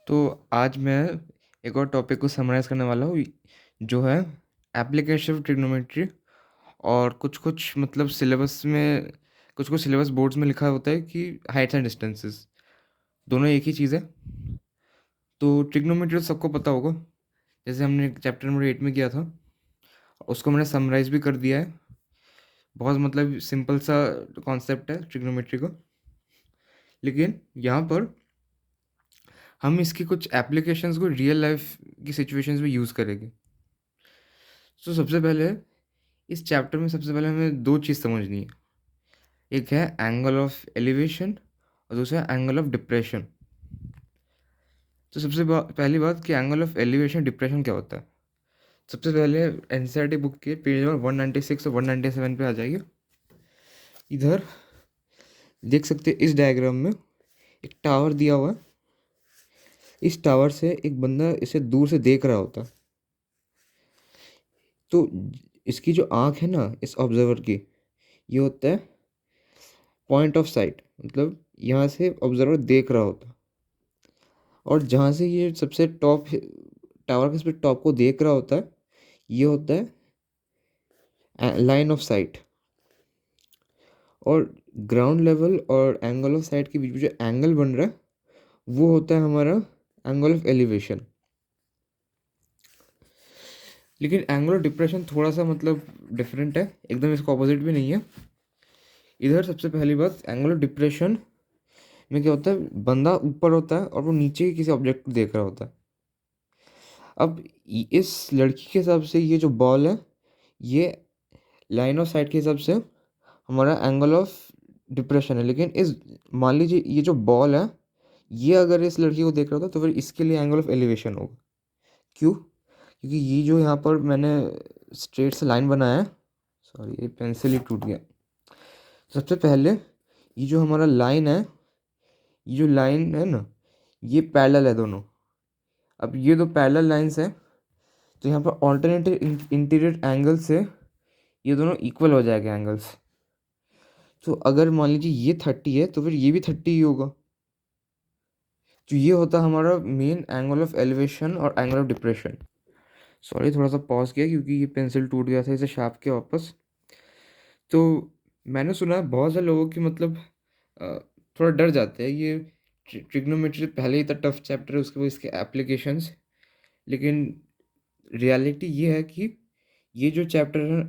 तो आज मैं एक और टॉपिक को समराइज़ करने वाला हूँ, जो है एप्लीकेशन ऑफ ट्रिग्नोमेट्री। और कुछ-कुछ मतलब सिलेबस में कुछ-कुछ सिलेबस बोर्ड्स में लिखा होता है कि हाइट्स एंड डिस्टेंसेस, दोनों एक ही चीज़ है। तो ट्रिग्नोमेट्री तो सबको पता होगा, जैसे हमने चैप्टर नंबर 8 में किया था। उसको मैंने समराइज़ भी कर दिया है। बहुत मतलब सिंपल सा कॉन्सेप्ट है ट्रिग्नोमेट्री का। लेकिन यहाँ पर हम इसकी कुछ एप्लीकेशंस को रियल लाइफ की सिचुएशंस में यूज़ करेंगे। तो सबसे पहले इस चैप्टर में सबसे पहले हमें 2 चीज़ समझनी है। एक है एंगल ऑफ एलिवेशन और दूसरा एंगल ऑफ डिप्रेशन। तो सबसे पहली बात कि एंगल ऑफ एलिवेशन डिप्रेशन क्या होता है। सबसे पहले एनसीईआरटी बुक के पेज नंबर 196 और 197 पे आ जाइए। इधर देख सकते हैं, इस डायग्राम में एक टावर दिया हुआ है। इस टावर से एक बंदा इसे दूर से देख रहा होता है। तो इसकी जो आँख है ना, इस ऑब्जर्वर की, ये होता है पॉइंट ऑफ साइट, मतलब यहाँ से ऑब्जर्वर देख रहा होता है। और जहाँ से ये सबसे टॉप टावर के सबसे टॉप को देख रहा होता है, ये होता है लाइन ऑफ साइट। और ग्राउंड लेवल और एंगल ऑफ साइट के बीच में जो एंगल बन रहा है, वो होता है हमारा एंगल ऑफ एलिवेशन। लेकिन एंगल ऑफ डिप्रेशन थोड़ा सा मतलब डिफरेंट है, एकदम इसका ऑपोजिट भी नहीं है। इधर सबसे पहली बात, एंगल ऑफ डिप्रेशन में क्या होता है, बंदा ऊपर होता है और वो नीचे किसी ऑब्जेक्ट को देख रहा होता है। अब इस लड़की के हिसाब से ये जो बॉल है, ये लाइन ऑफ साइट के हिसाब से हमारा एंगल ऑफ डिप्रेशन है। लेकिन इस मान लीजिए ये जो बॉल है, ये अगर इस लड़की को देख रहा था तो फिर इसके लिए एंगल ऑफ एलिवेशन होगा। क्यों? क्योंकि ये जो यहाँ पर मैंने स्ट्रेट से लाइन बनाया है, सॉरी ये पेंसिल ही टूट गया। सबसे पहले ये जो हमारा लाइन है, ये जो लाइन है ना, ये पैरेलल है दोनों। अब ये दो पैरेलल लाइंस हैं, तो यहाँ पर ऑल्टरनेटिव इंटीरियर एंगल से ये दोनों इक्वल हो जाएगा एंगल्स। तो अगर मान लीजिए ये 30 है तो फिर ये भी 30 ही होगा। तो ये होता है हमारा मेन एंगल ऑफ एलिवेशन और एंगल ऑफ डिप्रेशन। सॉरी थोड़ा सा पॉज किया क्योंकि ये पेंसिल टूट गया था, इसे शार्प किया वापस। तो मैंने सुना है बहुत सारे लोगों की मतलब अ, थोड़ा डर जाते हैं। ये ट्रिग्नोमेट्री पहले ही इतना टफ चैप्टर है, उसके बाद इसके एप्लीकेशंस। लेकिन रियलिटी ये है कि ये जो चैप्टर है,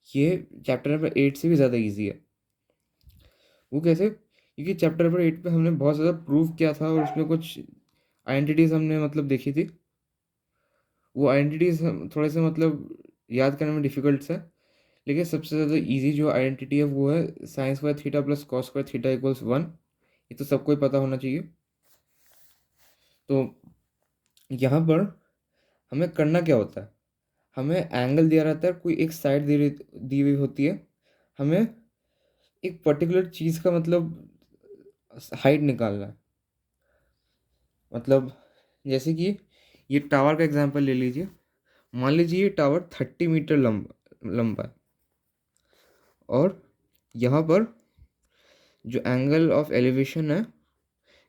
ये चैप्टर नंबर 8 से भी ज़्यादा इजी है। वो कैसे? क्योंकि चैप्टर नंबर 8 पे हमने बहुत ज़्यादा प्रूव किया था और उसमें कुछ आइडेंटिटीज़ हमने मतलब देखी थी। वो आइडेंटिटीज़ थोड़े से मतलब याद करने में डिफ़िकल्ट है। लेकिन सबसे ज़्यादा इजी जो आइडेंटिटी है वो है sine square theta plus cos square theta equals 1। ये तो सबको ही पता होना चाहिए। तो यहाँ पर हमें करना क्या होता है, हमें एंगल दिया रहता है, कोई एक साइड दी हुई होती है। हमें एक पर्टिकुलर चीज़ का मतलब हाइट निकालना है। मतलब जैसे कि ये टावर का एग्जांपल ले लीजिए। मान लीजिए ये टावर 30 मीटर लंबा है और यहाँ पर जो एंगल ऑफ एलिवेशन है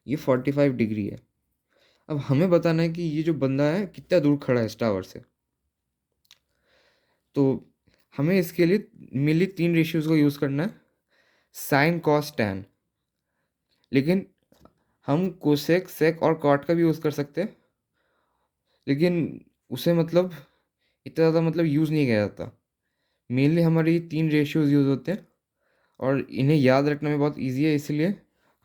ये 45 डिग्री है। अब हमें बताना है कि ये जो बंदा है कितना दूर खड़ा है इस टावर से। तो हमें इसके लिए मेनली 3 रेशियोज़ को यूज़ करना है, साइन कॉस टैन। लेकिन हम कोसेक सेक और कॉट का भी यूज़ कर सकते हैं, लेकिन उसे मतलब इतना ज़्यादा मतलब यूज़ नहीं किया जाता। मेनली हमारे ये 3 रेशियोज़ यूज़ होते हैं और इन्हें याद रखना में बहुत ईजी है, इसलिए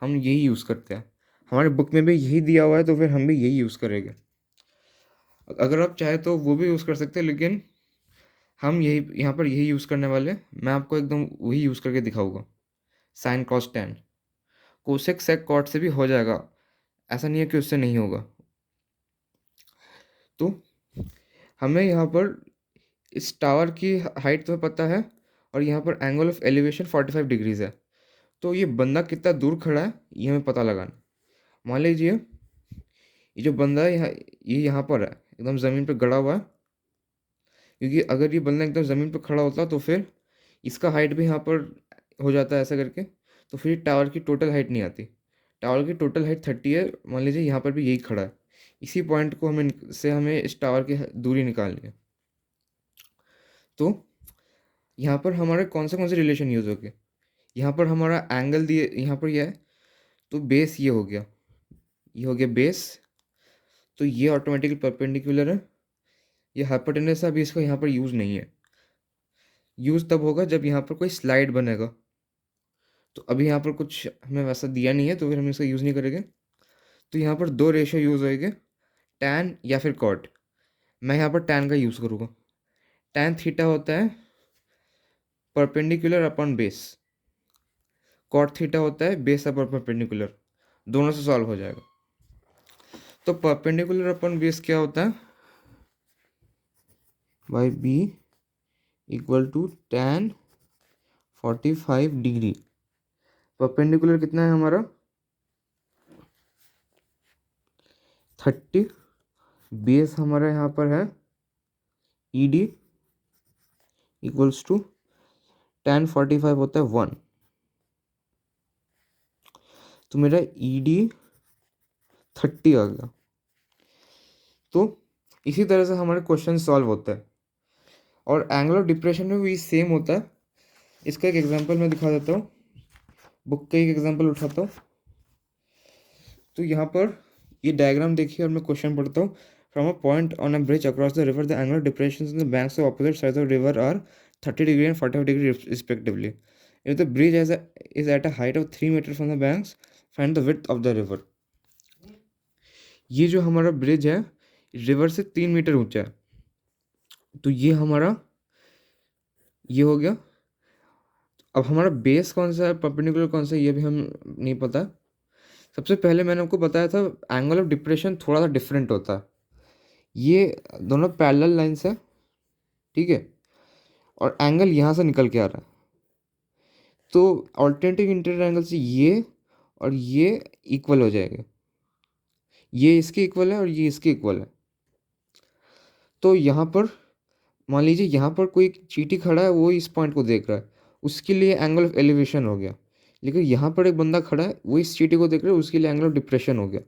हम यही यूज़ करते हैं। हमारे बुक में भी यही दिया हुआ है तो फिर हम भी यही यूज़ करेंगे। अगर आप चाहे तो वो भी यूज़ कर सकते हैं, लेकिन हम यही यहाँ पर यही यूज़ करने वाले हैं। मैं आपको एकदम वही यूज़ करके दिखाऊंगा, sine cos tan. Cosec sec cot से भी हो जाएगा, ऐसा नहीं है कि उससे नहीं होगा। तो हमें यहाँ पर इस टावर की हाइट तो पता है और यहाँ पर एंगल ऑफ एलिवेशन 45 डिग्रीज है। तो ये बंदा कितना दूर खड़ा है ये हमें पता लगाना। मान लीजिए ये जो बंदा है ये यहाँ पर है, एकदम ज़मीन पर गड़ा हुआ है। क्योंकि अगर ये बंदा एकदम ज़मीन पर खड़ा होता तो फिर इसका हाइट भी यहाँ पर हो जाता है ऐसा करके, तो फिर टावर की टोटल हाइट नहीं आती। टावर की टोटल हाइट 30 है, मान लीजिए यहाँ पर भी यही खड़ा है। इसी पॉइंट को हमें इस टावर की दूरी निकालनी है। तो यहाँ पर हमारे कौन से रिलेशन यूज़ हो गए, यहाँ पर हमारा एंगल दिए, यहाँ पर यह है, तो बेस ये हो गया, ये हो गया बेस, तो ये ऑटोमेटिकली परपेंडिकुलर है। ये हाइपोटेनस अभी इसका यहाँ पर यूज़ नहीं है, यूज़ तब होगा जब यहाँ पर कोई स्लाइड बनेगा। तो अभी यहाँ पर कुछ हमें वैसा दिया नहीं है, तो फिर हम इसका यूज़ नहीं करेंगे। तो यहाँ पर दो रेशियो यूज़ होएंगे, टैन या फिर कॉट। मैं यहाँ पर टैन का यूज़ करूँगा। टैन थीटा होता है perpendicular upon base, cot theta होता है बेस अपॉन परपेंडिकुलर, दोनों से सॉल्व हो जाएगा। तो परपेंडिकुलर अपॉन बेस क्या होता है, by B equal to tan 45 degree. Perpendicular कितना है हमारा 30, बेस हमारा यहाँ पर है E D equals to tan 45 होता है 1, तो मेरा ई डी 30 आ गया। तो इसी तरह से हमारे क्वेश्चन सॉल्व होता है, और एंगल ऑफ डिप्रेशन में भी सेम होता है। इसका एक एग्जांपल मैं दिखा देता हूँ, बुक का एक एग्जांपल उठाता हूँ। तो यहाँ पर ये डायग्राम देखिए और मैं क्वेश्चन पढ़ता हूँ। From a point on a bridge across the river the angle depression in the banks of opposite sides of river are 30 degree and 45 degree respectively. If the bridge is at a height of 3 metre from the banks, find the width of the river. ये जो हमारा bridge है river से 3 metre ऊंचा है, तो ये हमारा ये हो गया। अब हमारा बेस कौन सा है, परपेंडिकुलर कौन सा है, ये भी हम नहीं पता। सबसे पहले मैंने आपको बताया था एंगल ऑफ डिप्रेशन थोड़ा सा डिफरेंट होता है। ये दोनों पैरेलल लाइंस है, ठीक है, और एंगल यहाँ से निकल के आ रहा है। तो ऑल्टरनेटिव इंटीरियर एंगल से ये और ये इक्वल हो जाएगा, ये इसके इक्वल है और ये इसके इक्वल है। तो यहाँ पर मान लीजिए यहाँ पर कोई चींटी खड़ा है, वो इस पॉइंट को देख रहा है, उसके लिए एंगल ऑफ एलिवेशन हो गया। लेकिन यहाँ पर एक बंदा खड़ा है, वो इस चींटी को देख रहा है, उसके लिए एंगल ऑफ डिप्रेशन हो गया।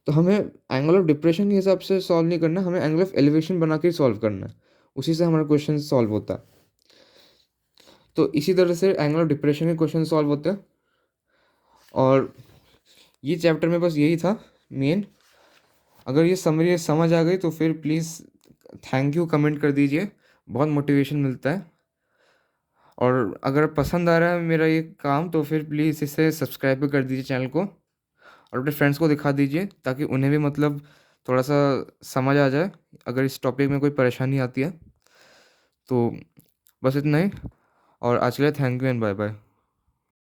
तो हमें एंगल ऑफ डिप्रेशन के हिसाब से सॉल्व नहीं करना, हमें एंगल ऑफ एलिवेशन बना के सॉल्व करना है, उसी से हमारा क्वेश्चन सॉल्व होता है। तो इसी तरह से एंगल ऑफ डिप्रेशन के क्वेश्चन सॉल्व होते हैं। और ये चैप्टर में बस यही था मेन। अगर ये समरी समझ आ गई तो फिर प्लीज़ थैंक यू कमेंट कर दीजिए, बहुत मोटिवेशन मिलता है। और अगर पसंद आ रहा है मेरा ये काम तो फिर प्लीज़ इसे सब्सक्राइब भी कर दीजिए चैनल को, और अपने फ्रेंड्स को दिखा दीजिए ताकि उन्हें भी मतलब थोड़ा सा समझ आ जाए अगर इस टॉपिक में कोई परेशानी आती है। तो बस इतना ही, और आज के लिए thank you and bye bye.